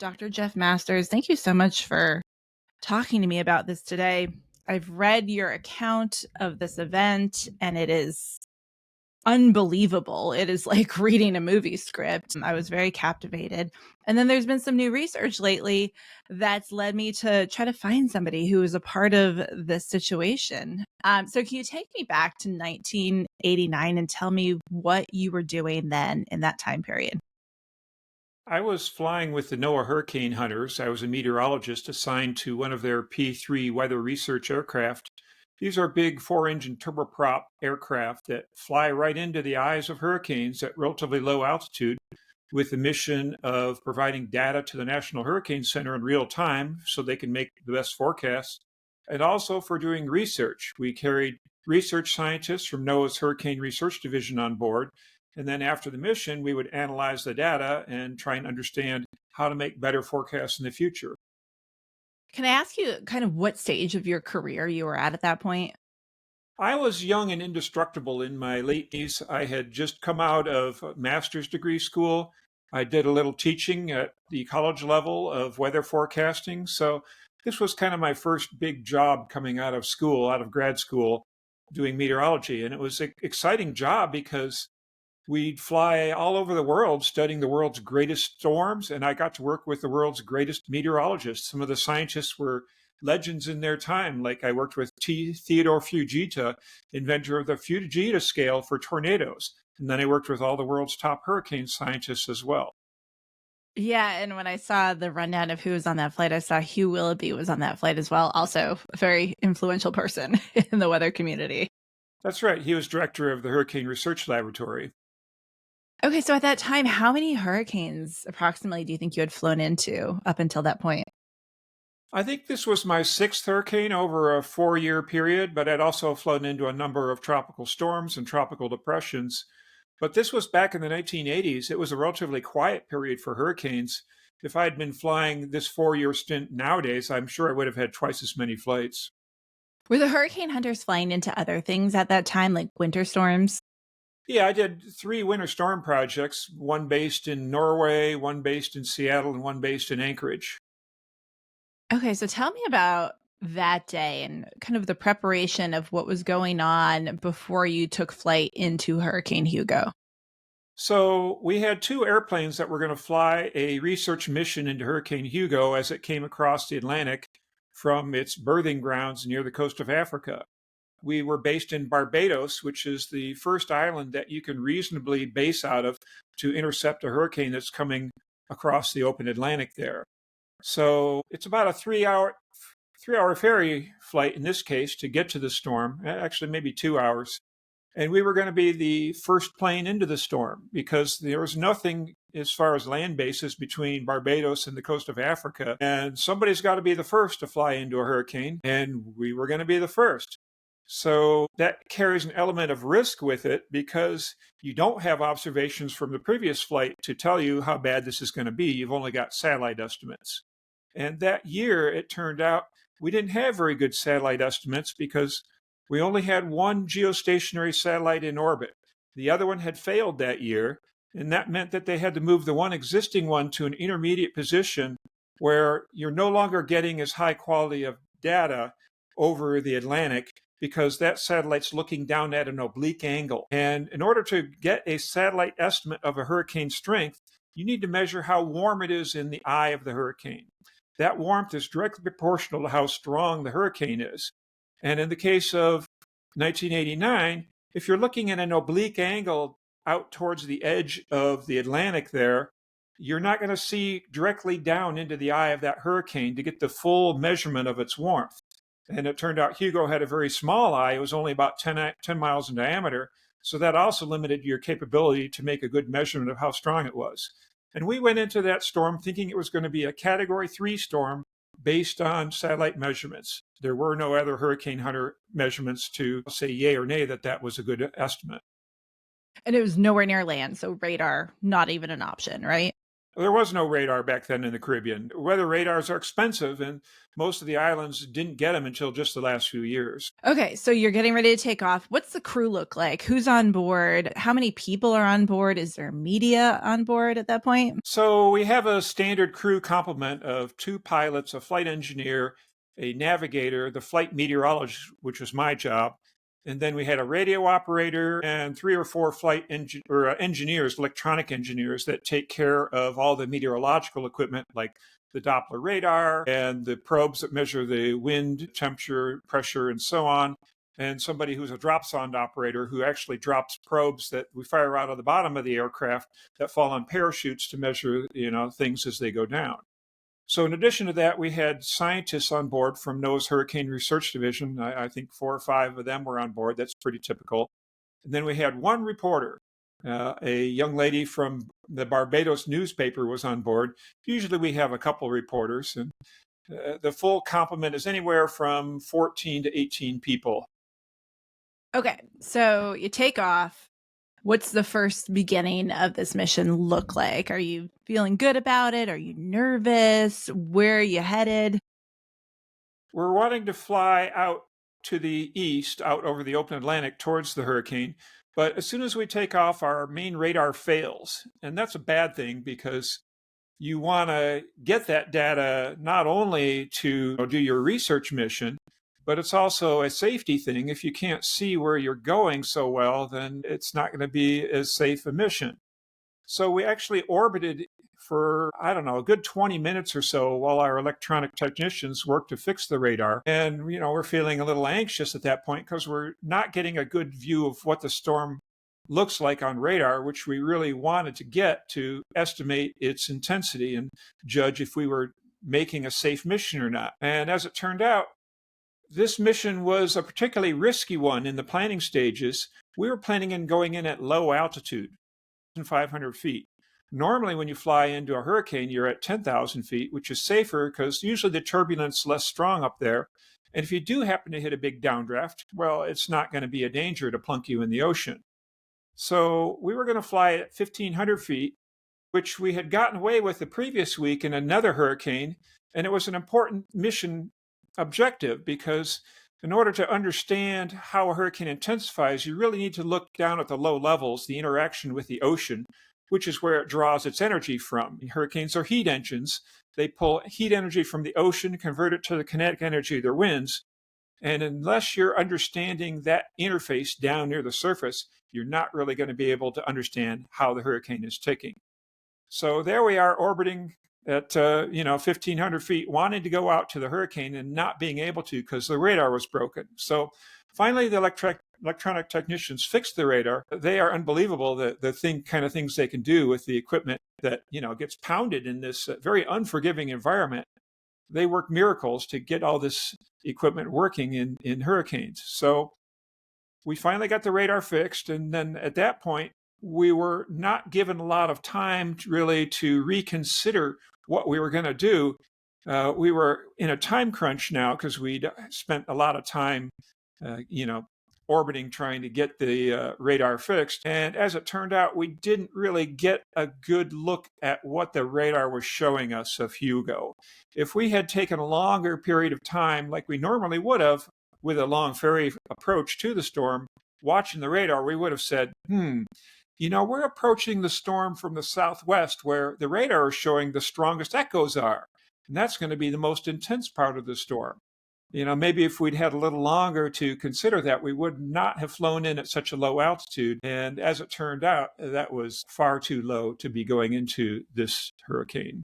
Dr. Jeff Masters, thank you so much for talking to me about this today. I've read your account of this event, and it is unbelievable. It is like reading a movie script. I was very captivated. And then there's been some new research lately that's led me to try to find somebody who is a part of this situation. So can you take me back to 1989 and tell me what you were doing then in that time period? I was flying with the NOAA hurricane hunters. I was a meteorologist assigned to one of their P-3 weather research aircraft. These are big four-engine turboprop aircraft that fly right into the eyes of hurricanes at relatively low altitude with the mission of providing data to the National Hurricane Center in real time so they can make the best forecasts, and also for doing research. We carried research scientists from NOAA's Hurricane Research Division on board. And then after the mission, we would analyze the data and try and understand how to make better forecasts in the future. Can I ask you kind of what stage of your career you were at that point? I was young and indestructible in my late teens. I had just come out of a master's degree school. I did a little teaching at the college level of weather forecasting. So this was kind of my first big job coming out of school, out of grad school, doing meteorology. And it was an exciting job because we'd fly all over the world studying the world's greatest storms, and I got to work with the world's greatest meteorologists. Some of the scientists were legends in their time, like I worked with Theodore Fujita, inventor of the Fujita scale for tornadoes. And then I worked with all the world's top hurricane scientists as well. Yeah, and when I saw the rundown of who was on that flight, I saw Hugh Willoughby was on that flight as well, also a very influential person in the weather community. That's right. He was director of the Hurricane Research Laboratory. Okay, so at that time, how many hurricanes approximately do you think you had flown into up until that point? I think this was my sixth hurricane over a 4-year period, but I'd also flown into a number of tropical storms and tropical depressions. But this was back in the 1980s. It was a relatively quiet period for hurricanes. If I had been flying this 4-year stint nowadays, I'm sure I would have had twice as many flights. Were the hurricane hunters flying into other things at that time, like winter storms? Yeah, I did 3 winter storm projects, one based in Norway, one based in Seattle, and one based in Anchorage. Okay, so tell me about that day and kind of the preparation of what was going on before you took flight into Hurricane Hugo. So we had 2 airplanes that were going to fly a research mission into Hurricane Hugo as it came across the Atlantic from its birthing grounds near the coast of Africa. We were based in Barbados, which is the first island that you can reasonably base out of to intercept a hurricane that's coming across the open Atlantic there. So it's about a 3-hour ferry flight in this case to get to the storm, actually maybe 2 hours. And we were going to be the first plane into the storm because there was nothing as far as land bases between Barbados and the coast of Africa. And somebody's got to be the first to fly into a hurricane, and we were going to be the first. So that carries an element of risk with it because you don't have observations from the previous flight to tell you how bad this is going to be. You've only got satellite estimates. And that year, it turned out we didn't have very good satellite estimates because we only had one geostationary satellite in orbit. The other one had failed that year, and that meant that they had to move the one existing one to an intermediate position where you're no longer getting as high quality of data over the Atlantic because that satellite's looking down at an oblique angle. And in order to get a satellite estimate of a hurricane strength, you need to measure how warm it is in the eye of the hurricane. That warmth is directly proportional to how strong the hurricane is. And in the case of 1989, if you're looking at an oblique angle out towards the edge of the Atlantic there, you're not going to see directly down into the eye of that hurricane to get the full measurement of its warmth. And it turned out Hugo had a very small eye. It was only about 10 miles in diameter. So that also limited your capability to make a good measurement of how strong it was. And we went into that storm thinking it was going to be a Category 3 storm based on satellite measurements. There were no other hurricane hunter measurements to say yay or nay that that was a good estimate. And it was nowhere near land, so radar, not even an option, right? There was no radar back then in the Caribbean. Weather radars are expensive, and most of the islands didn't get them until just the last few years. Okay, so you're getting ready to take off. What's the crew look like? Who's on board? How many people are on board? Is there media on board at that point? So we have a standard crew complement of two pilots, a flight engineer, a navigator, the flight meteorologist, which was my job, and then we had a radio operator and three or four engineers, electronic engineers that take care of all the meteorological equipment like the Doppler radar and the probes that measure the wind, temperature, pressure, and so on. And somebody who's a drop sonde operator who actually drops probes that we fire out of the bottom of the aircraft that fall on parachutes to measure, things as they go down. So in addition to that, we had scientists on board from NOAA's Hurricane Research Division. I think 4 or 5 of them were on board. That's pretty typical. And then we had one reporter. A young lady from the Barbados newspaper was on board. Usually we have a couple reporters, and the full complement is anywhere from 14 to 18 people. Okay, so you take off. What's the first beginning of this mission look like? Are you feeling good about it? Are you nervous? Where are you headed? We're wanting to fly out to the east, out over the open Atlantic towards the hurricane. But as soon as we take off, our main radar fails. And that's a bad thing because you want to get that data not only to do your research mission, but it's also a safety thing. If you can't see where you're going so well, then it's not going to be as safe a mission. So we actually orbited for, I don't know, a good 20 minutes or so while our electronic technicians worked to fix the radar. And, we're feeling a little anxious at that point because we're not getting a good view of what the storm looks like on radar, which we really wanted to get to estimate its intensity and judge if we were making a safe mission or not. And as it turned out, this mission was a particularly risky one in the planning stages. We were planning on going in at low altitude, 500 feet. Normally, when you fly into a hurricane, you're at 10,000 feet, which is safer because usually the turbulence is less strong up there. And if you do happen to hit a big downdraft, well, it's not going to be a danger to plunk you in the ocean. So we were going to fly at 1,500 feet, which we had gotten away with the previous week in another hurricane. And it was an important mission objective because in order to understand how a hurricane intensifies, you really need to look down at the low levels, the interaction with the ocean, which is where it draws its energy from. Hurricanes are heat engines. They pull heat energy from the ocean, convert it to the kinetic energy of their winds. And unless you're understanding that interface down near the surface, you're not really going to be able to understand how the hurricane is ticking. So there we are orbiting at 1,500 feet, wanting to go out to the hurricane and not being able to because the radar was broken. So finally, the electronic technicians fixed the radar. They are unbelievable, the kind of things they can do with the equipment that gets pounded in this very unforgiving environment. They work miracles to get all this equipment working in hurricanes. So we finally got the radar fixed, and then at that point, we were not given a lot of time to reconsider what we were going to do. We were in a time crunch now because we'd spent a lot of time, orbiting trying to get the radar fixed. And as it turned out, we didn't really get a good look at what the radar was showing us of Hugo. If we had taken a longer period of time, like we normally would have with a long ferry approach to the storm, watching the radar, we would have said, we're approaching the storm from the southwest where the radar is showing the strongest echoes are. And that's going to be the most intense part of the storm. Maybe if we'd had a little longer to consider that, we would not have flown in at such a low altitude. And as it turned out, that was far too low to be going into this hurricane.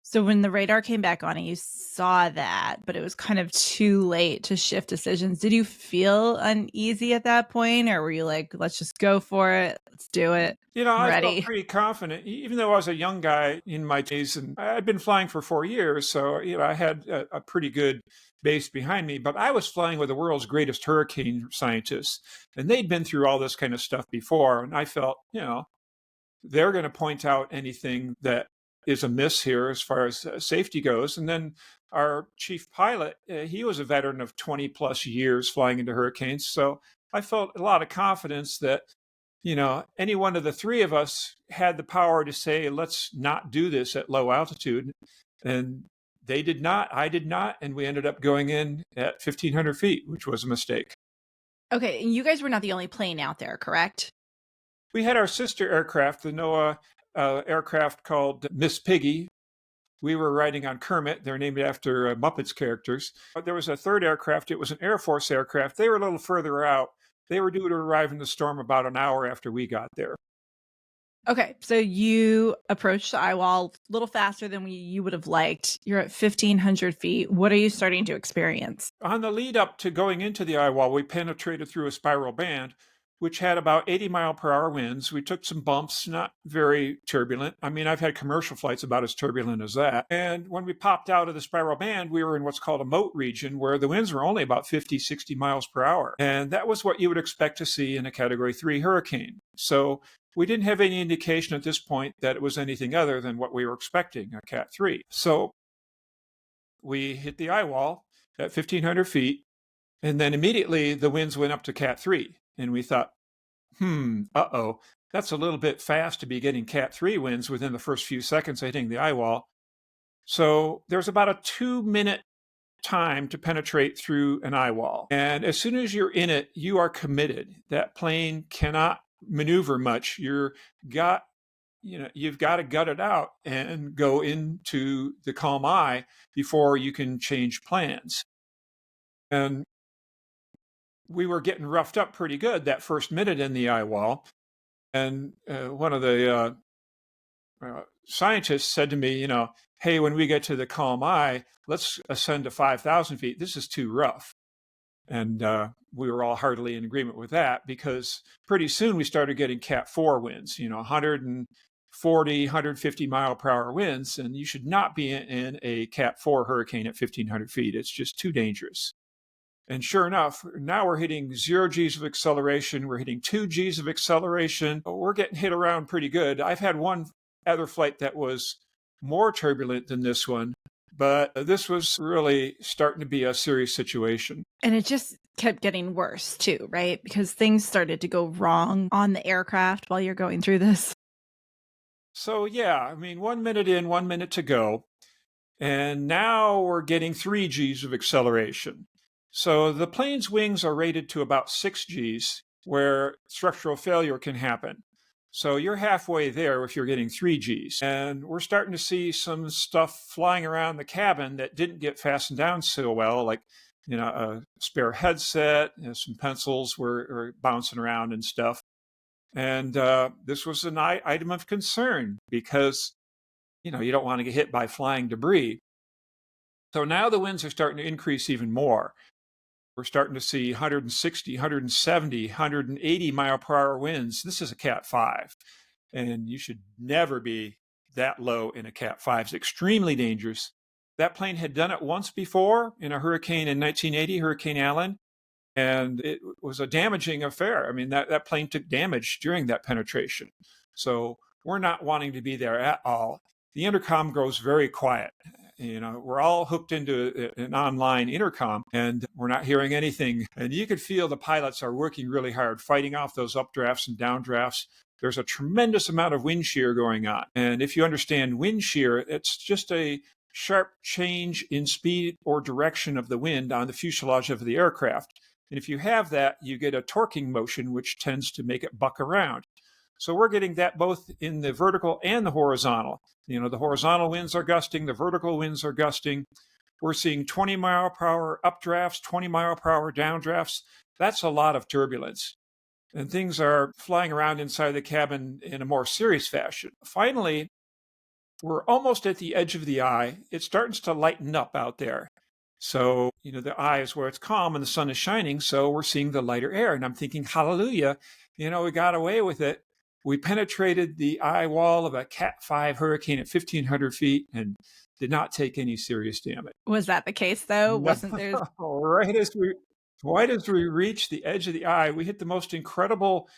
So when the radar came back on and you saw that, but it was kind of too late to shift decisions, did you feel uneasy at that point? Or were you like, let's just go for it. Let's do it. I Ready. felt pretty confident, even though I was a young guy in my days, and I'd been flying for 4 years. So, I had a pretty good base behind me, but I was flying with the world's greatest hurricane scientists, and they'd been through all this kind of stuff before. And I felt, they're going to point out anything that is amiss here as far as safety goes. And then our chief pilot, he was a veteran of 20 plus years flying into hurricanes. So I felt a lot of confidence that any one of the three of us had the power to say, let's not do this at low altitude. And they did not, I did not. And we ended up going in at 1,500 feet, which was a mistake. Okay, and you guys were not the only plane out there, correct? We had our sister aircraft, the NOAA aircraft called Miss Piggy. We were riding on Kermit. They're named after Muppets characters. There was a third aircraft. It was an Air Force aircraft. They were a little further out. They were due to arrive in the storm about an hour after we got there. Okay, so you approached the eye wall a little faster than you would have liked. You're at 1,500 feet. What are you starting to experience? On the lead up to going into the eye wall, we penetrated through a spiral band, which had about 80-mile-per-hour winds. We took some bumps, not very turbulent. I mean, I've had commercial flights about as turbulent as that. And when we popped out of the spiral band, we were in what's called a moat region where the winds were only about 50, 60 miles per hour. And that was what you would expect to see in a Category 3 hurricane. So we didn't have any indication at this point that it was anything other than what we were expecting, a Cat 3. So we hit the eye wall at 1,500 feet, and then immediately the winds went up to Cat 3. And we thought, uh-oh, that's a little bit fast to be getting Cat 3 winds within the first few seconds of hitting the eye wall. So there's about a 2-minute time to penetrate through an eye wall. And as soon as you're in it, you are committed. That plane cannot maneuver much. You've got to gut it out and go into the calm eye before you can change plans. And we were getting roughed up pretty good that first minute in the eye wall. And one of the scientists said to me, hey, when we get to the calm eye, let's ascend to 5,000 feet. This is too rough. And we were all heartily in agreement with that because pretty soon we started getting Cat 4 winds, 140, 150 mile per hour winds. And you should not be in a Cat 4 hurricane at 1,500 feet. It's just too dangerous. And sure enough, now we're hitting 0 Gs of acceleration. We're hitting 2 Gs of acceleration. We're getting hit around pretty good. I've had one other flight that was more turbulent than this one, but this was really starting to be a serious situation. And it just kept getting worse too, right? Because things started to go wrong on the aircraft while you're going through this. So yeah, I mean, 1 minute in, 1 minute to go. And now we're getting 3 Gs of acceleration. So the plane's wings are rated to about 6 Gs, where structural failure can happen. So you're halfway there if you're getting 3 Gs. And we're starting to see some stuff flying around the cabin that didn't get fastened down so well, like a spare headset, some pencils were bouncing around and stuff. And this was an item of concern because you don't want to get hit by flying debris. So now the winds are starting to increase even more. We're starting to see 160, 170, 180 mile per hour winds. This is a Cat 5, and you should never be that low in a Cat 5. It's extremely dangerous. That plane had done it once before in a hurricane in 1980, Hurricane Allen, and it was a damaging affair. I mean, that plane took damage during that penetration. So we're not wanting to be there at all. The intercom goes very quiet. We're all hooked into an online intercom and we're not hearing anything. And you could feel the pilots are working really hard, fighting off those updrafts and downdrafts. There's a tremendous amount of wind shear going on. And if you understand wind shear, it's just a sharp change in speed or direction of the wind on the fuselage of the aircraft. And if you have that, you get a torquing motion, which tends to make it buck around. So we're getting that both in the vertical and the horizontal. The horizontal winds are gusting, the vertical winds are gusting. We're seeing 20 mile per hour updrafts, 20 mile per hour downdrafts. That's a lot of turbulence. And things are flying around inside the cabin in a more serious fashion. Finally, we're almost at the edge of the eye. It starts to lighten up out there. So, the eye is where it's calm and the sun is shining. So we're seeing the lighter air. And I'm thinking, hallelujah, we got away with it. We penetrated the eye wall of a Cat 5 hurricane at 1,500 feet and did not take any serious damage. Was that the case, though? Wasn't there? Right as we reached the edge of the eye, we hit the most incredible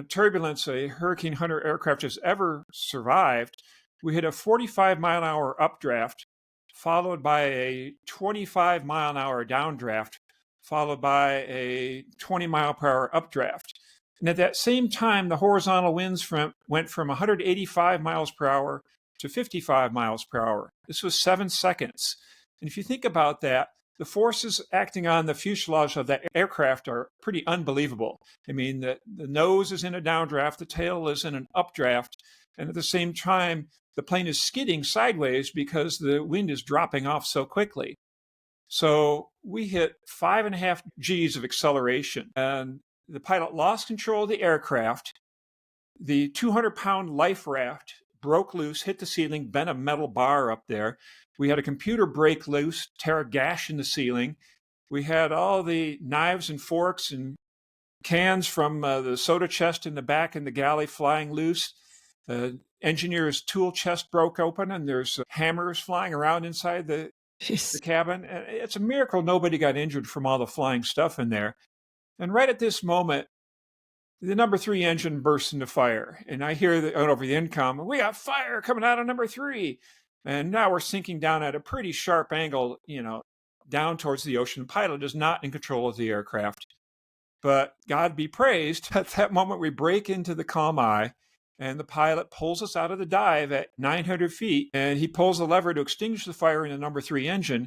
turbulence a Hurricane Hunter aircraft has ever survived. We hit a 45-mile-an-hour updraft, followed by a 25-mile-an-hour downdraft, followed by a 20-mile-per-hour updraft. And at that same time, the horizontal winds went from 185 miles per hour to 55 miles per hour. This was 7 seconds. And if you think about that, the forces acting on the fuselage of that aircraft are pretty unbelievable. I mean, the nose is in a downdraft, the tail is in an updraft, and at the same time, the plane is skidding sideways because the wind is dropping off so quickly. So we hit 5.5 Gs of acceleration, and the pilot lost control of the aircraft. The 200-pound life raft broke loose, hit the ceiling, bent a metal bar up there. We had a computer break loose, tear a gash in the ceiling. We had all the knives and forks and cans from the soda chest in the back in the galley flying loose. The engineer's tool chest broke open, and there's hammers flying around inside the cabin. And it's a miracle nobody got injured from all the flying stuff in there. And right at this moment, the number 3 engine bursts into fire. And I hear over the intercom, "We got fire coming out of number 3." And now we're sinking down at a pretty sharp angle, down towards the ocean. The pilot is not in control of the aircraft. But God be praised, at that moment we break into the calm eye, and the pilot pulls us out of the dive at 900 feet, and he pulls the lever to extinguish the fire in the number 3 engine.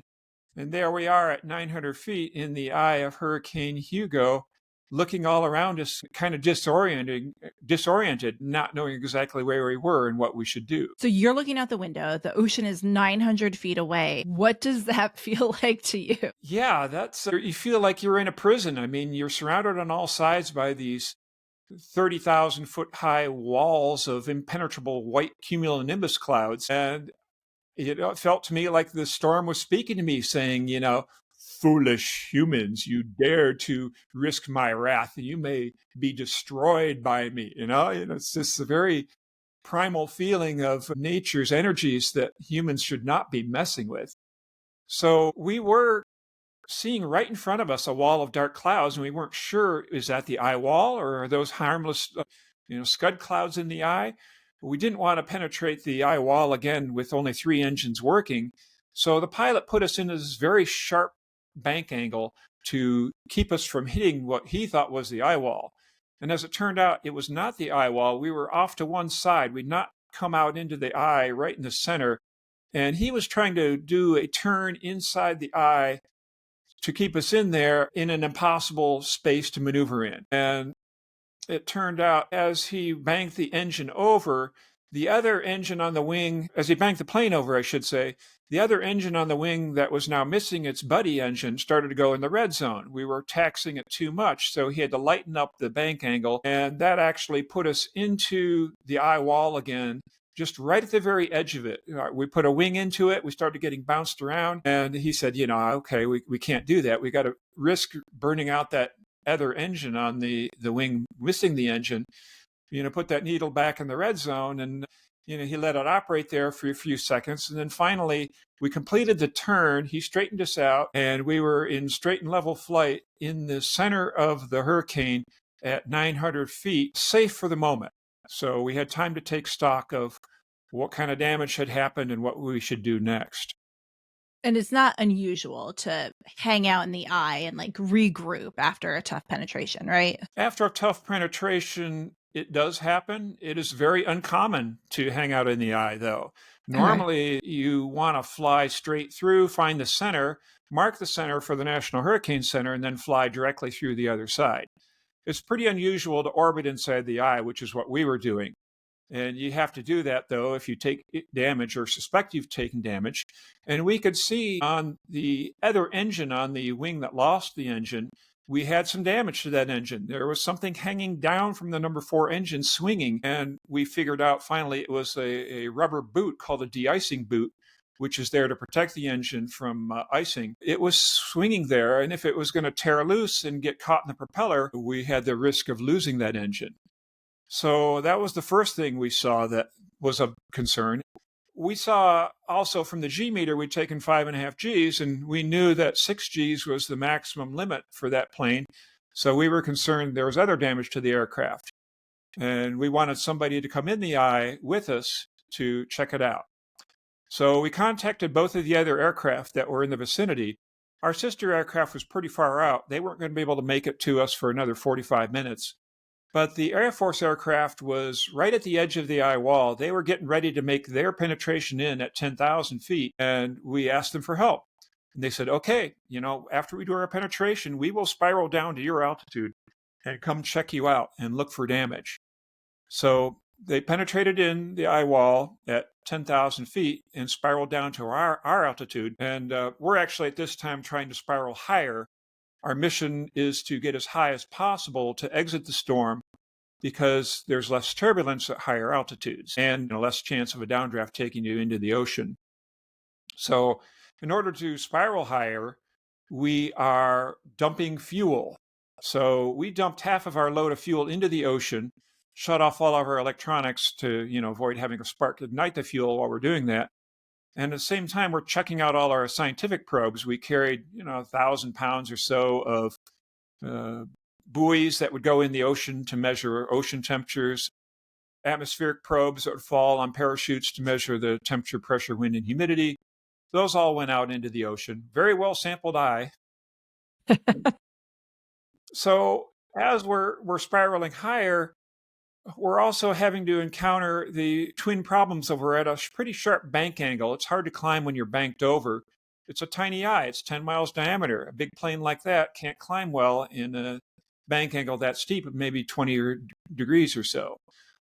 And there we are at 900 feet in the eye of Hurricane Hugo, looking all around us, kind of disoriented, not knowing exactly where we were and what we should do. So you're looking out the window. The ocean is 900 feet away. What does that feel like to you? Yeah, you feel like you're in a prison. I mean, you're surrounded on all sides by these 30,000 foot high walls of impenetrable white cumulonimbus clouds. And it felt to me like the storm was speaking to me, saying, "Foolish humans, you dare to risk my wrath. You may be destroyed by me." It's just a very primal feeling of nature's energies that humans should not be messing with. So we were seeing right in front of us a wall of dark clouds, and we weren't sure, is that the eye wall, or are those harmless, scud clouds in the eye? We didn't want to penetrate the eye wall again with only 3 engines working. So the pilot put us into this very sharp bank angle to keep us from hitting what he thought was the eye wall. And as it turned out, it was not the eye wall. We were off to one side. We'd not come out into the eye right in the center. And he was trying to do a turn inside the eye to keep us in there in an impossible space to maneuver in. And it turned out, as he banked the engine over, the other engine on the wing, as he banked the plane over, I should say, the other engine on the wing that was now missing its buddy engine started to go in the red zone. We were taxing it too much, so he had to lighten up the bank angle, and that actually put us into the eye wall again, just right at the very edge of it. We put a wing into it. We started getting bounced around, and he said, okay, we can't do that. We got to risk burning out that other engine on the wing, missing the engine, put that needle back in the red zone. And, he let it operate there for a few seconds. And then finally, we completed the turn. He straightened us out, and we were in straight and level flight in the center of the hurricane at 900 feet, safe for the moment. So we had time to take stock of what kind of damage had happened and what we should do next. And it's not unusual to hang out in the eye and regroup after a tough penetration, right? After a tough penetration, it does happen. It is very uncommon to hang out in the eye, though. Normally, you want to fly straight through, find the center, mark the center for the National Hurricane Center, and then fly directly through the other side. It's pretty unusual to orbit inside the eye, which is what we were doing. And you have to do that, though, if you take damage or suspect you've taken damage. And we could see on the other engine, on the wing that lost the engine, we had some damage to that engine. There was something hanging down from the number 4 engine swinging. And we figured out finally it was a rubber boot called a de-icing boot, which is there to protect the engine from icing. It was swinging there, and if it was going to tear loose and get caught in the propeller, we had the risk of losing that engine. So that was the first thing we saw that was of concern. We saw also from the G meter, we'd taken 5.5 Gs, and we knew that 6 Gs was the maximum limit for that plane. So we were concerned there was other damage to the aircraft. And we wanted somebody to come in the eye with us to check it out. So we contacted both of the other aircraft that were in the vicinity. Our sister aircraft was pretty far out. They weren't going to be able to make it to us for another 45 minutes. But the Air Force aircraft was right at the edge of the eye wall. They were getting ready to make their penetration in at 10,000 feet, and we asked them for help. And they said, okay, after we do our penetration, we will spiral down to your altitude and come check you out and look for damage. So they penetrated in the eye wall at 10,000 feet and spiraled down to our altitude. And we're actually at this time trying to spiral higher. Our mission is to get as high as possible to exit the storm because there's less turbulence at higher altitudes and less chance of a downdraft taking you into the ocean. So in order to spiral higher, we are dumping fuel. So we dumped half of our load of fuel into the ocean, shut off all of our electronics to avoid having a spark ignite the fuel while we're doing that. And at the same time, we're checking out all our scientific probes. We carried 1,000 pounds or so of buoys that would go in the ocean to measure ocean temperatures, atmospheric probes that would fall on parachutes to measure the temperature, pressure, wind, and humidity. Those all went out into the ocean. Very well sampled eye. So as we're spiraling higher, we're also having to encounter the twin problems of we're at a pretty sharp bank angle. It's hard to climb when you're banked over. It's a tiny eye. It's 10 miles diameter. A big plane like that can't climb well in a bank angle that steep of maybe 20 degrees or so.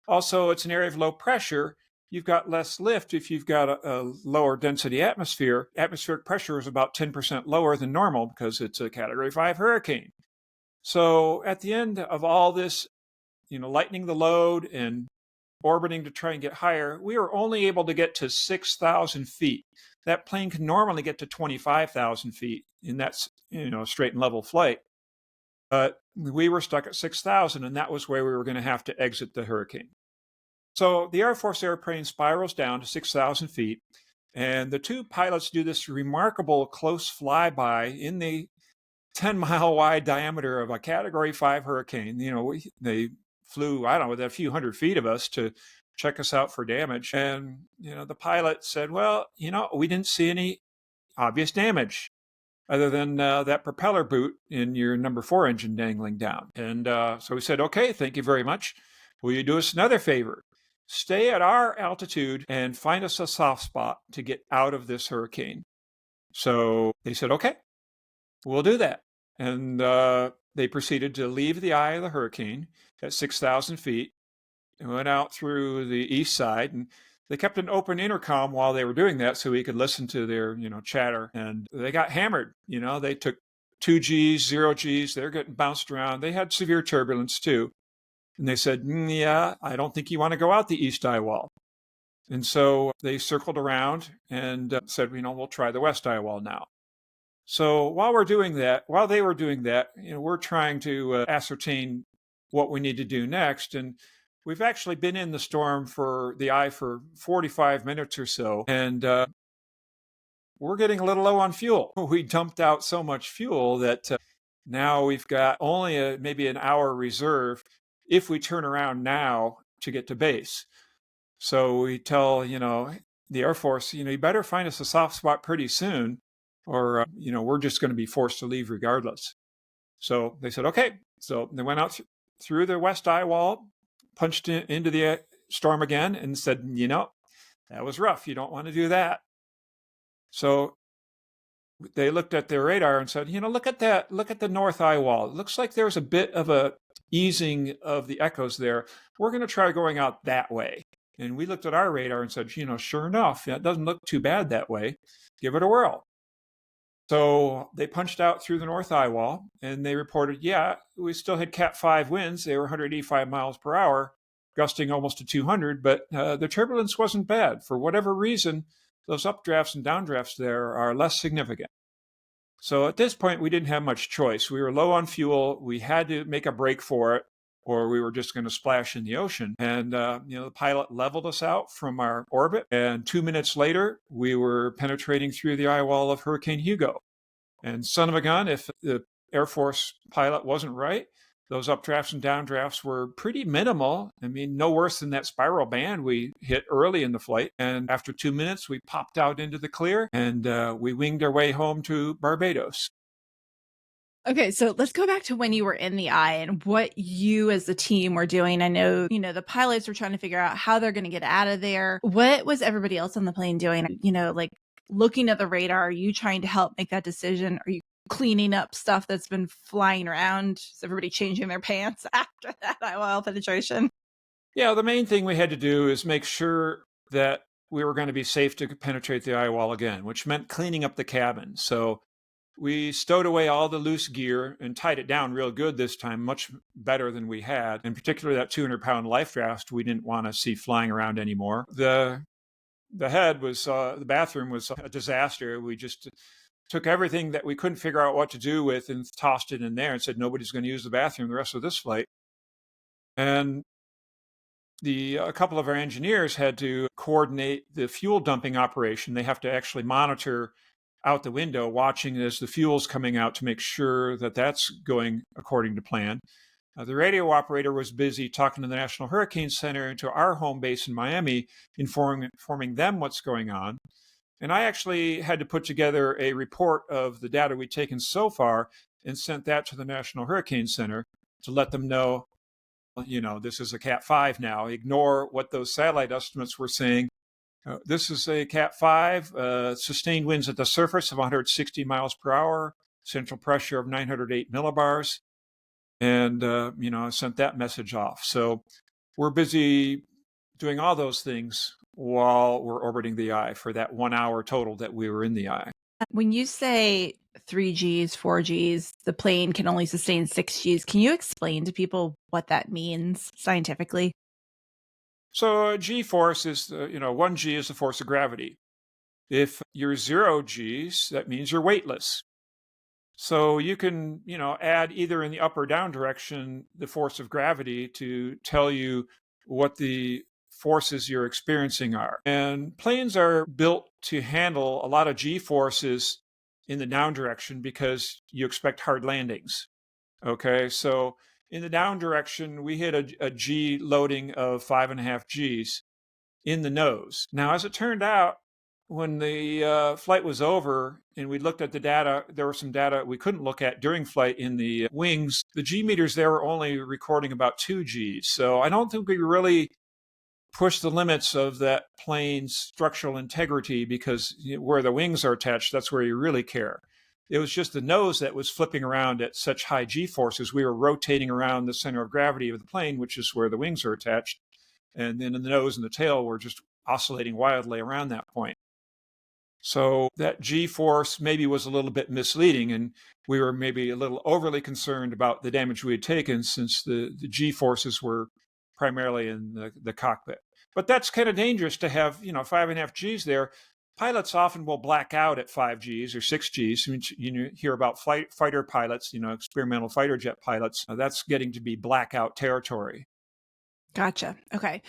Also, it's an area of low pressure. You've got less lift if you've got a lower density atmosphere. Atmospheric pressure is about 10% lower than normal because it's a Category 5 hurricane. So at the end of all this, lightening the load and orbiting to try and get higher, we were only able to get to 6,000 feet. That plane can normally get to 25,000 feet in that, straight and level flight. But we were stuck at 6,000, and that was where we were going to have to exit the hurricane. So the Air Force airplane spirals down to 6,000 feet, and the two pilots do this remarkable close flyby in the 10-mile wide diameter of a Category 5 hurricane. They flew, I don't know, within a few hundred feet of us to check us out for damage. And, the pilot said, well, we didn't see any obvious damage other than that propeller boot in your number 4 engine dangling down. And so we said, okay, thank you very much. Will you do us another favor? Stay at our altitude and find us a soft spot to get out of this hurricane. So they said, okay, we'll do that. And they proceeded to leave the eye of the hurricane at 6,000 feet and went out through the east side. And they kept an open intercom while they were doing that so we could listen to their, chatter. And they got hammered. They took 2 Gs, 0 Gs. They're getting bounced around. They had severe turbulence too. And they said, yeah, I don't think you want to go out the east eye wall. And so they circled around and said, we'll try the west eye wall now. So while they were doing that, we're trying to ascertain what we need to do next. And we've actually been in the storm for the eye for 45 minutes or so. And we're getting a little low on fuel. We dumped out so much fuel that now we've got only maybe an hour reserve if we turn around now to get to base. So we tell, the Air Force, you better find us a soft spot pretty soon, or, we're just going to be forced to leave regardless. So they said, okay. So they went out through the west eye wall, punched into the storm again and said, that was rough. You don't want to do that. So they looked at their radar and said, look at that. Look at the north eye wall. It looks like there's a bit of a easing of the echoes there. We're going to try going out that way. And we looked at our radar and said, sure enough, it doesn't look too bad that way. Give it a whirl. So they punched out through the north eye wall and they reported, yeah, we still had Cat 5 winds. They were 185 miles per hour, gusting almost to 200, but the turbulence wasn't bad. For whatever reason, those updrafts and downdrafts there are less significant. So at this point, we didn't have much choice. We were low on fuel. We had to make a break for it, or we were just going to splash in the ocean. And, the pilot leveled us out from our orbit. And 2 minutes later, we were penetrating through the eye wall of Hurricane Hugo. And son of a gun, if the Air Force pilot wasn't right, those updrafts and downdrafts were pretty minimal. I mean, no worse than that spiral band we hit early in the flight. And after 2 minutes, we popped out into the clear and we winged our way home to Barbados. Okay, so let's go back to when you were in the eye and what you as the team were doing. I know, the pilots were trying to figure out how they're going to get out of there. What was everybody else on the plane doing? Like looking at the radar, are you trying to help make that decision? Are you cleaning up stuff that's been flying around? Is everybody changing their pants after that IOL penetration? Yeah, the main thing we had to do is make sure that we were going to be safe to penetrate the eye wall again, which meant cleaning up the cabin. So we stowed away all the loose gear and tied it down real good this time, much better than we had. In particular, that 200-pound life raft we didn't want to see flying around anymore. The bathroom was a disaster. We just took everything that we couldn't figure out what to do with and tossed it in there and said nobody's going to use the bathroom the rest of this flight. And a couple of our engineers had to coordinate the fuel dumping operation. They have to actually monitor out the window, watching as the fuel's coming out to make sure that that's going according to plan. The radio operator was busy talking to the National Hurricane Center and to our home base in Miami, informing them what's going on. And I actually had to put together a report of the data we'd taken so far and sent that to the National Hurricane Center to let them know, this is a Cat 5 now. Ignore what those satellite estimates were saying. This is a Cat 5, sustained winds at the surface of 160 miles per hour, central pressure of 908 millibars. And, I sent that message off. So we're busy doing all those things while we're orbiting the eye for that 1 hour total that we were in the eye. When you say 3Gs, 4Gs, the plane can only sustain 6Gs, can you explain to people what that means scientifically? So G force is, 1G is the force of gravity. If you're 0Gs, that means you're weightless. So you can, add either in the up or down direction the force of gravity to tell you what the forces you're experiencing are. And planes are built to handle a lot of G forces in the down direction because you expect hard landings. Okay, so in the down direction, we hit a G loading of 5.5 Gs in the nose. Now, as it turned out, when the flight was over and we looked at the data, there was some data we couldn't look at during flight in the wings. The G meters there were only recording about 2 Gs. So I don't think we really pushed the limits of that plane's structural integrity because where the wings are attached, that's where you really care. It was just the nose that was flipping around at such high G forces. We were rotating around the center of gravity of the plane, which is where the wings are attached. And then the nose and the tail were just oscillating wildly around that point. So that G force maybe was a little bit misleading, and we were maybe a little overly concerned about the damage we had taken since the G forces were primarily in the cockpit. But that's kind of dangerous to have, 5.5 Gs there. Pilots often will black out at 5 Gs or 6 Gs. I mean, you hear about fighter pilots, experimental fighter jet pilots. That's getting to be blackout territory. Gotcha. Okay.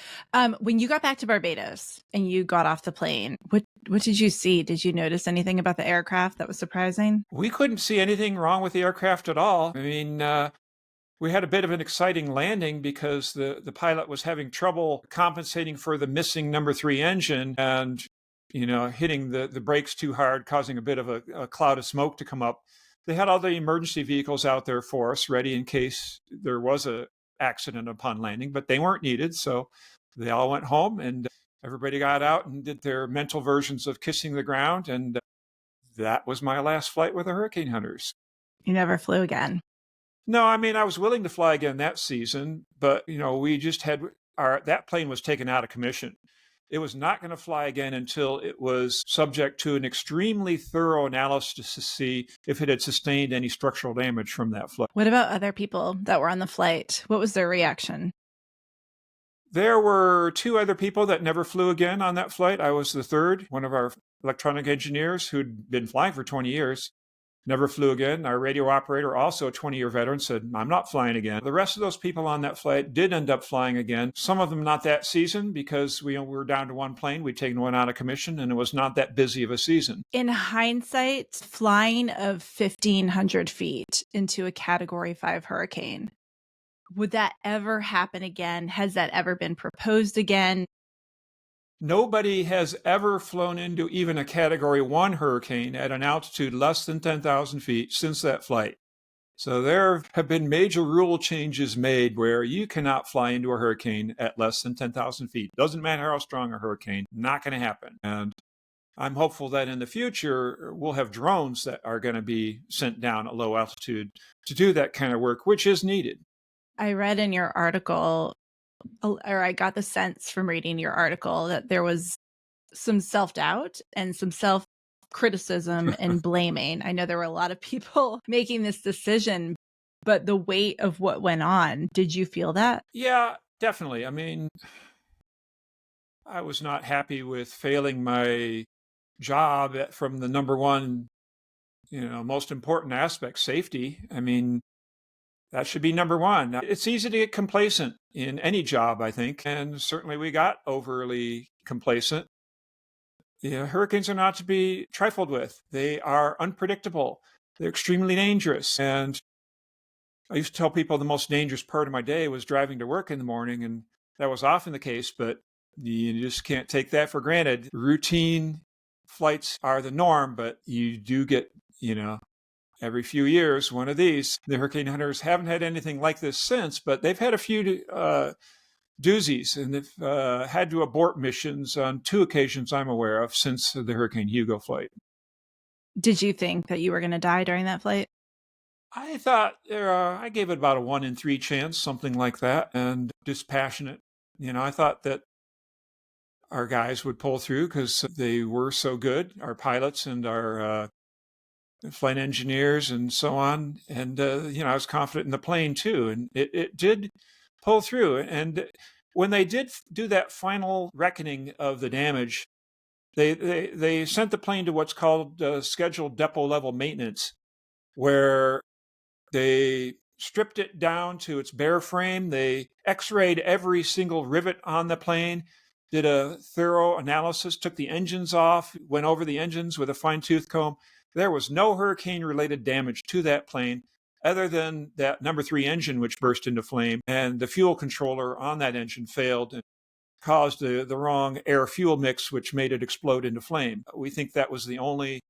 When you got back to Barbados and you got off the plane, what did you see? Did you notice anything about the aircraft that was surprising? We couldn't see anything wrong with the aircraft at all. I mean, we had a bit of an exciting landing because the pilot was having trouble compensating for the missing number 3 engine and, hitting the brakes too hard, causing a bit of a cloud of smoke to come up. They had all the emergency vehicles out there for us, ready in case there was a accident upon landing, but they weren't needed. So they all went home and everybody got out and did their mental versions of kissing the ground. And that was my last flight with the Hurricane Hunters. You never flew again. No, I mean, I was willing to fly again that season, but, we just had that plane was taken out of commission. It was not going to fly again until it was subject to an extremely thorough analysis to see if it had sustained any structural damage from that flight. What about other people that were on the flight? What was their reaction? There were 2 other people that never flew again on that flight. I was the third, one of our electronic engineers who'd been flying for 20 years. Never flew again. Our radio operator, also a 20-year veteran, said, I'm not flying again. The rest of those people on that flight did end up flying again. Some of them not that season because we were down to 1 plane. We'd taken 1 out of commission and it was not that busy of a season. In hindsight, flying of 1,500 feet into a Category 5 hurricane, would that ever happen again? Has that ever been proposed again? Nobody has ever flown into even a Category 1 hurricane at an altitude less than 10,000 feet since that flight. So there have been major rule changes made where you cannot fly into a hurricane at less than 10,000 feet. Doesn't matter how strong a hurricane, not going to happen. And I'm hopeful that in the future, we'll have drones that are going to be sent down at low altitude to do that kind of work, which is needed. I read in your article, or I got the sense from reading your article, that there was some self-doubt and some self-criticism and blaming. I know there were a lot of people making this decision, but the weight of what went on, did you feel that? Yeah, definitely. I mean, I was not happy with failing my job from the number one, most important aspect, safety. I mean, that should be number one. It's easy to get complacent in any job, I think, and certainly we got overly complacent. Hurricanes are not to be trifled with. They are unpredictable. They're extremely dangerous. And I used to tell people the most dangerous part of my day was driving to work in the morning, and that was often the case, but you just can't take that for granted. Routine flights are the norm, but you do get, every few years, one of these. The hurricane hunters haven't had anything like this since, but they've had a few doozies, and they've had to abort missions on 2 occasions I'm aware of since the Hurricane Hugo flight. Did you think that you were going to die during that flight? I thought I gave it about a 1 in 3 chance, something like that, and dispassionate. I thought that our guys would pull through because they were so good, our pilots and our flight engineers and so on. And, I was confident in the plane too. And it did pull through. And when they did do that final reckoning of the damage, they sent the plane to what's called scheduled depot level maintenance, where they stripped it down to its bare frame. They x-rayed every single rivet on the plane, did a thorough analysis, took the engines off, went over the engines with a fine-tooth comb. There was no hurricane-related damage to that plane other than that number 3 engine, which burst into flame, and the fuel controller on that engine failed and caused the wrong air-fuel mix, which made it explode into flame. We think that was the only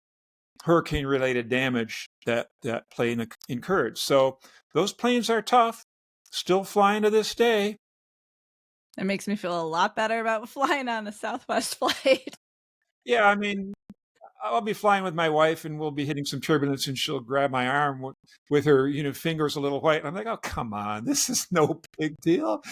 hurricane-related damage that plane incurred. So those planes are tough, still flying to this day. It makes me feel a lot better about flying on a Southwest flight. Yeah, I mean, I'll be flying with my wife and we'll be hitting some turbulence and she'll grab my arm with her, fingers a little white. And I'm like, oh, come on, this is no big deal.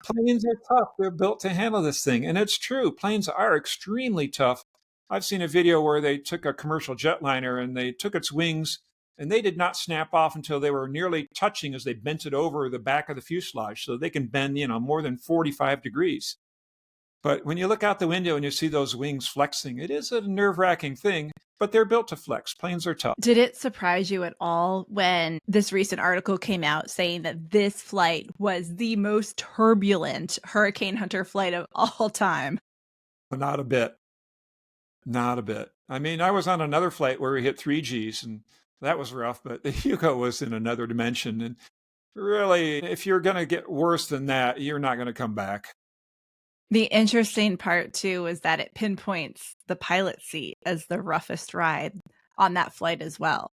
Planes are tough. They're built to handle this thing. And it's true. Planes are extremely tough. I've seen a video where they took a commercial jetliner and they took its wings and they did not snap off until they were nearly touching as they bent it over the back of the fuselage so they can bend, more than 45 degrees. But when you look out the window and you see those wings flexing, it is a nerve-wracking thing, but they're built to flex. Planes are tough. Did it surprise you at all when this recent article came out saying that this flight was the most turbulent hurricane hunter flight of all time? Not a bit. Not a bit. I mean, I was on another flight where we hit 3Gs, and that was rough, but the Hugo was in another dimension. And really, if you're going to get worse than that, you're not going to come back. The interesting part, too, is that it pinpoints the pilot seat as the roughest ride on that flight as well.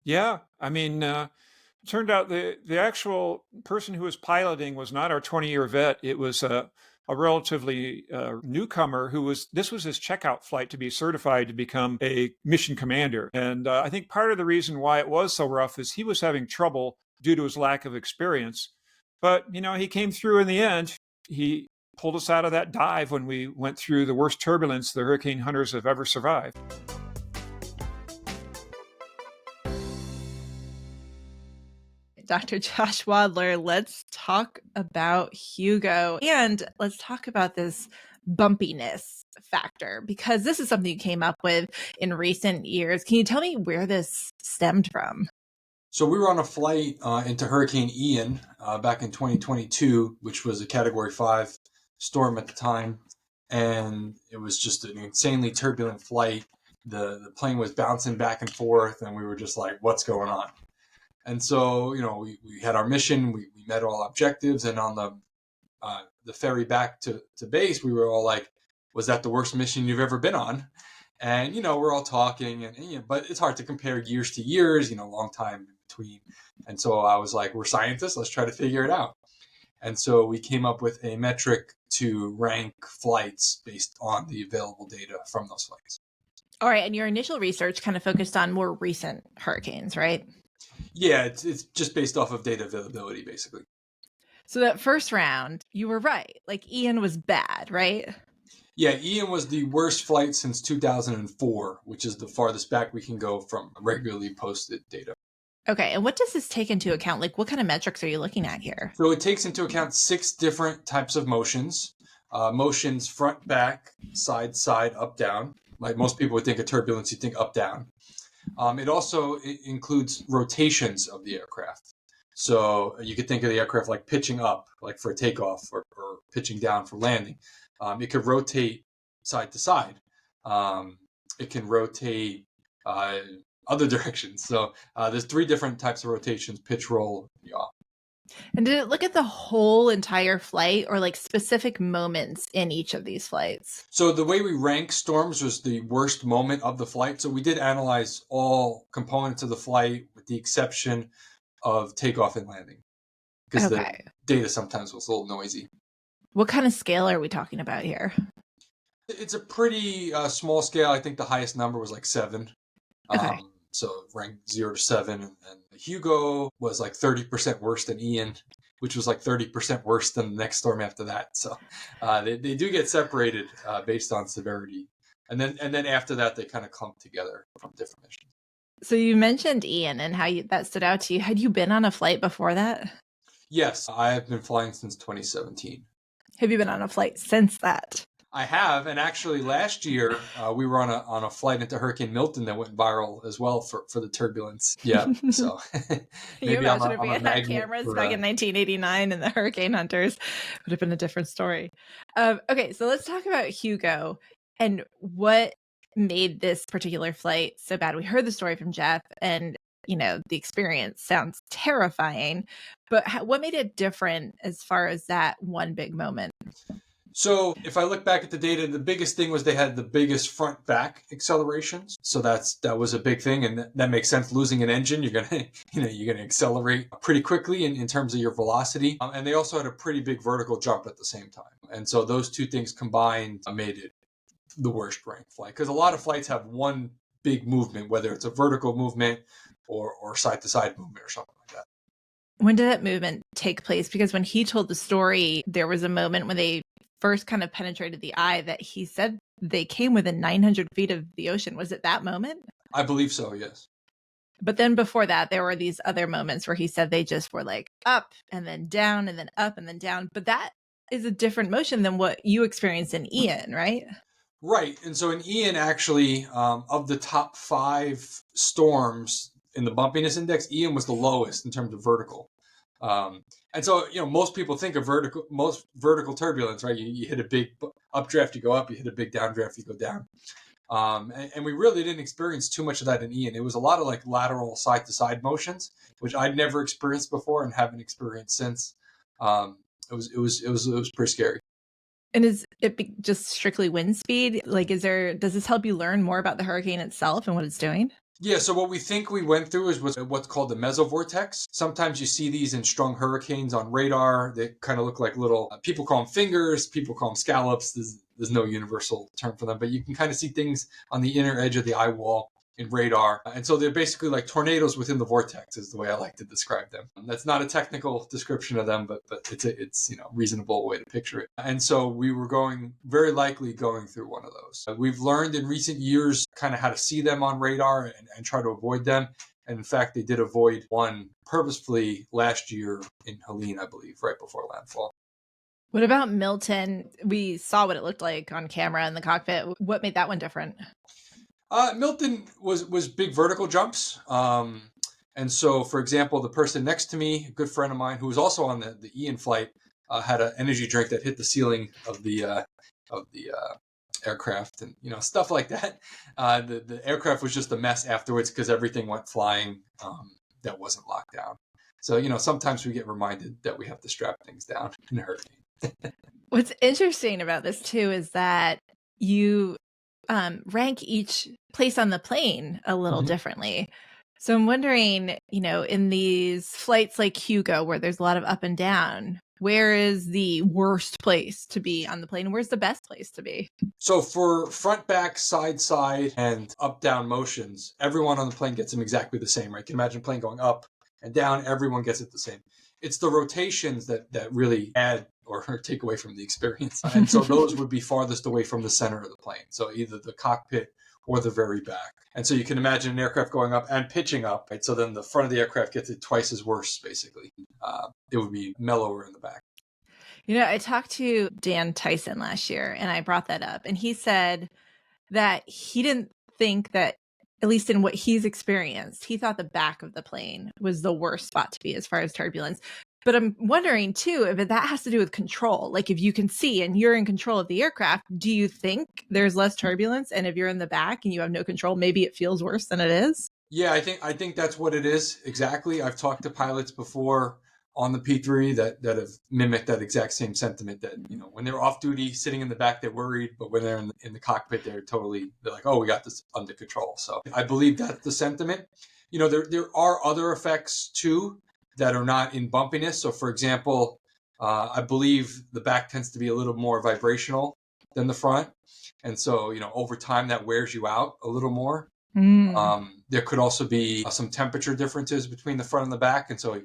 Yeah. I mean, turned out the actual person who was piloting was not our 20-year vet. It was a relatively newcomer this was his checkout flight to be certified to become a mission commander. And I think part of the reason why it was so rough is he was having trouble due to his lack of experience. But, he came through in the end. He pulled us out of that dive when we went through the worst turbulence the hurricane hunters have ever survived. Dr. Josh Wadler, let's talk about Hugo and let's talk about this bumpiness factor, because this is something you came up with in recent years. Can you tell me where this stemmed from? So we were on a flight into Hurricane Ian back in 2022, which was a Category 5 storm at the time. And it was just an insanely turbulent flight. The plane was bouncing back and forth, and we were just like, what's going on? And so, we had our mission, we met all objectives, and on the ferry back to base, we were all like, was that the worst mission you've ever been on? And, we're all talking, but it's hard to compare years to years, long time between. And so I was like, we're scientists, let's try to figure it out. And so we came up with a metric to rank flights based on the available data from those flights. All right. And your initial research kind of focused on more recent hurricanes, right? Yeah, it's just based off of data availability, basically. So that first round, you were right. Like Ian was bad, right? Yeah, Ian was the worst flight since 2004, which is the farthest back we can go from regularly posted data. Okay. And what does this take into account? Like what kind of metrics are you looking at here? So it takes into account 6 different types of motions. Motions front, back, side, side, up, down. Like most people would think of turbulence, you think up, down. It also includes rotations of the aircraft. So you could think of the aircraft like pitching up, like for takeoff, or pitching down for landing. It could rotate side to side. It can rotate other directions. So there's 3 different types of rotations: pitch, roll, yaw. And did it look at the whole entire flight or like specific moments in each of these flights? So the way we rank storms was the worst moment of the flight. So we did analyze all components of the flight with the exception of takeoff and landing, because the data sometimes was a little noisy. What kind of scale are we talking about here? It's a pretty small scale. I think the highest number was like 7. Okay. So ranked 0 to 7. And Hugo was like 30% worse than Ian, which was like 30% worse than the next storm after that. So they do get separated based on severity. And then after that, they kind of clump together from different missions. So you mentioned Ian and how that stood out to you. Had you been on a flight before that? Yes, I have been flying since 2017. Have you been on a flight since that? I have, and actually last year we were on a flight into Hurricane Milton that went viral as well for the turbulence. Yeah, so maybe you imagine if we had cameras back in 1989 and the hurricane hunters, would have been a different story. Okay, so let's talk about Hugo and what made this particular flight so bad. We heard the story from Jeff, and the experience sounds terrifying, but what made it different as far as that one big moment? So if I look back at the data, the biggest thing was they had the biggest front back accelerations. So that was a big thing, and that makes sense. Losing an engine, you're gonna accelerate pretty quickly in terms of your velocity. And they also had a pretty big vertical jump at the same time. And so those 2 things combined made it the worst ranked flight, because a lot of flights have one big movement, whether it's a vertical movement or side to side movement or something like that. When did that movement take place? Because when he told the story, there was a moment when they first kind of penetrated the eye that he said they came within 900 feet of the ocean. Was it that moment? I believe so, yes. But then before that, there were these other moments where he said they just were like up and then down and then up and then down. But that is a different motion than what you experienced in Ian, right? Right. And so in Ian, actually, of the top 5 storms in the bumpiness index, Ian was the lowest in terms of vertical. And so, most people think of most vertical turbulence, right? You hit a big updraft, you go up, you hit a big downdraft, you go down. And we really didn't experience too much of that in Ian. It was a lot of like lateral side to side motions, which I'd never experienced before and haven't experienced since. It was pretty scary. And is it just strictly wind speed? Like, does this help you learn more about the hurricane itself and what it's doing? Yeah, so what we think we went through is what's called the mesovortex. Sometimes you see these in strong hurricanes on radar. They kind of look like little, people call them fingers, people call them scallops. There's no universal term for them, but you can kind of see things on the inner edge of the eye wall in radar. And so they're basically like tornadoes within the vortex is the way I like to describe them. That's not a technical description of them, but it's reasonable way to picture it. And so we were very likely going through one of those. We've learned in recent years kind of how to see them on radar and try to avoid them. And in fact, they did avoid one purposefully last year in Helene, I believe, right before landfall. What about Milton? We saw what it looked like on camera in the cockpit. What made that one different? Milton was big vertical jumps. And so, for example, the person next to me, a good friend of mine who was also on the Ian flight, had an energy drink that hit the ceiling of the aircraft, and stuff like that. The aircraft was just a mess afterwards because everything went flying that wasn't locked down. So sometimes we get reminded that we have to strap things down in a hurricane. What's interesting about this too is that you rank each place on the plane a little differently. So I'm wondering, in these flights like Hugo, where there's a lot of up and down, where is the worst place to be on the plane? Where's the best place to be? So for front, back, side, and up, down motions, everyone on the plane gets them exactly the same, right? You can imagine a plane going up and down, everyone gets it the same. It's the rotations that really add or take away from the experience. And so those would be farthest away from the center of the plane. So either the cockpit or the very back. And so you can imagine an aircraft going up and pitching up, right? So then the front of the aircraft gets it twice as worse, basically. It would be mellower in the back. I talked to Dan Tyson last year, and I brought that up, and he said that he didn't think that, at least in what he's experienced, he thought the back of the plane was the worst spot to be as far as turbulence. But I'm wondering, too, if that has to do with control. Like, if you can see and you're in control of the aircraft, do you think there's less turbulence? And if you're in the back and you have no control, maybe it feels worse than it is? Yeah, I think that's what it is, exactly. I've talked to pilots before on the P3 that have mimicked that exact same sentiment, that when they're off duty sitting in the back they're worried, but when they're in the cockpit they're like, oh, we got this under control. So I believe that's the sentiment. There are other effects too that are not in bumpiness. So for example, I believe the back tends to be a little more vibrational than the front, and so over time that wears you out a little more. There could also be some temperature differences between the front and the back, and so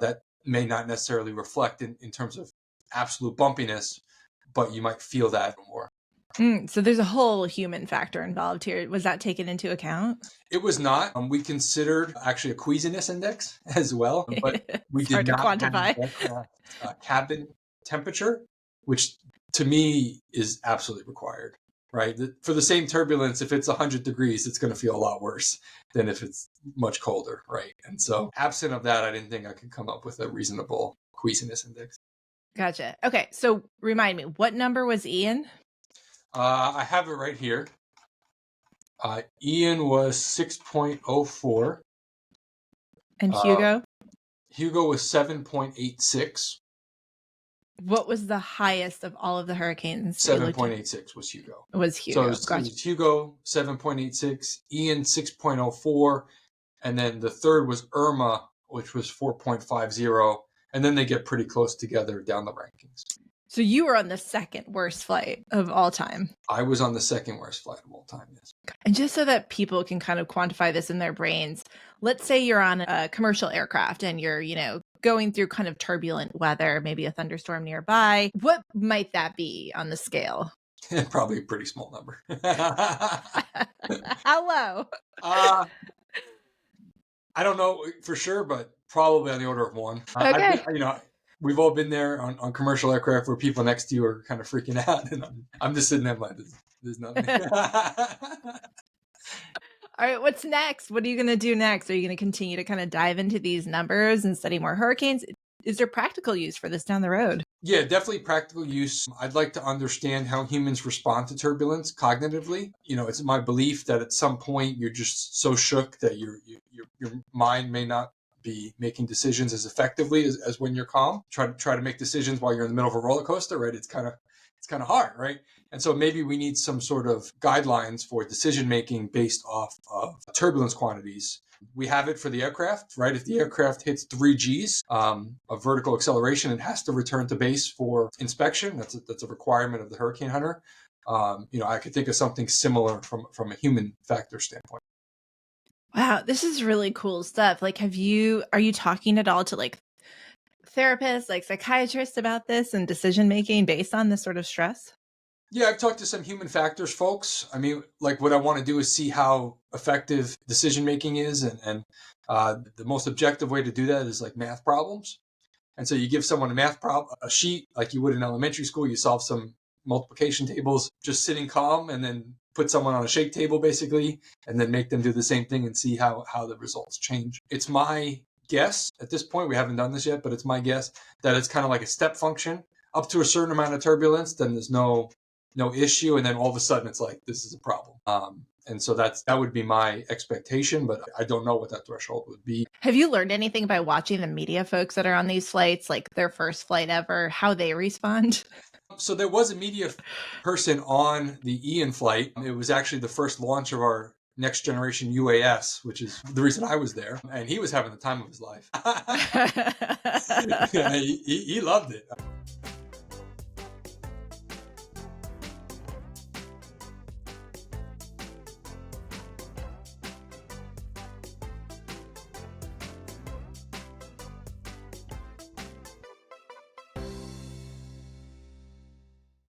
that may not necessarily reflect in terms of absolute bumpiness, but you might feel that more. So there's a whole human factor involved here. Was that taken into account? It was not. We considered actually a queasiness index as well, but we It's did hard to not quantify. have cabin temperature, which to me is absolutely required. Right. For the same turbulence, if it's 100 degrees, it's going to feel a lot worse than if it's much colder. Right. And so absent of that, I didn't think I could come up with a reasonable queasiness index. Gotcha. Okay. So remind me, what number was Ian? I have it right here. Ian was 6.04. And Hugo? Hugo was 7.86. What was the highest of all of the hurricanes? 7.86 was Hugo. Was Hugo. So it was Hugo, 7.86, Ian, 6.04, and then the third was Irma, which was 4.50, and then they get pretty close together down the rankings. So you were on the second worst flight of all time. I was on the second worst flight of all time, yes. And just so that people can kind of quantify this in their brains, let's say you're on a commercial aircraft and you're, going through kind of turbulent weather, maybe a thunderstorm nearby. What might that be on the scale? Probably a pretty small number. How low? I don't know for sure, but probably on the order of 1. Okay. We've all been there on commercial aircraft where people next to you are kind of freaking out, and I'm just sitting there like, there's nothing. All right, what's next? What are you going to do next? Are you going to continue to kind of dive into these numbers and study more hurricanes? Is there practical use for this down the road? Yeah, definitely practical use. I'd like to understand how humans respond to turbulence cognitively. It's my belief that at some point you're just so shook that your mind may not be making decisions as effectively as when you're calm. Try to make decisions while you're in the middle of a roller coaster, right? It's kind of hard, right? And so maybe we need some sort of guidelines for decision making based off of turbulence quantities. We have it for the aircraft, right? If the aircraft hits 3 Gs of vertical acceleration, it has to return to base for inspection. That's a requirement of the Hurricane Hunter. I could think of something similar from a human factor standpoint. Wow, this is really cool stuff. Like, are you talking at all to like therapists, like psychiatrists about this and decision making based on this sort of stress? Yeah, I've talked to some human factors folks. I mean, like what I want to do is see how effective decision making is, and the most objective way to do that is like math problems. And so you give someone a math problem, a sheet like you would in elementary school. You solve some multiplication tables, just sitting calm, and then put someone on a shake table basically, and then make them do the same thing and see how the results change. It's my guess at this point, we haven't done this yet, but it's my guess that it's kind of like a step function. Up to a certain amount of turbulence, then there's no issue, and then all of a sudden it's like this is a problem. And so that would be my expectation, but I don't know what that threshold would be. Have you learned anything by watching the media folks that are on these flights, like their first flight ever, how they respond? So there was a media person on the Ian flight. It was actually the first launch of our Next Generation UAS, which is the reason I was there. And he was having the time of his life. Yeah, he loved it.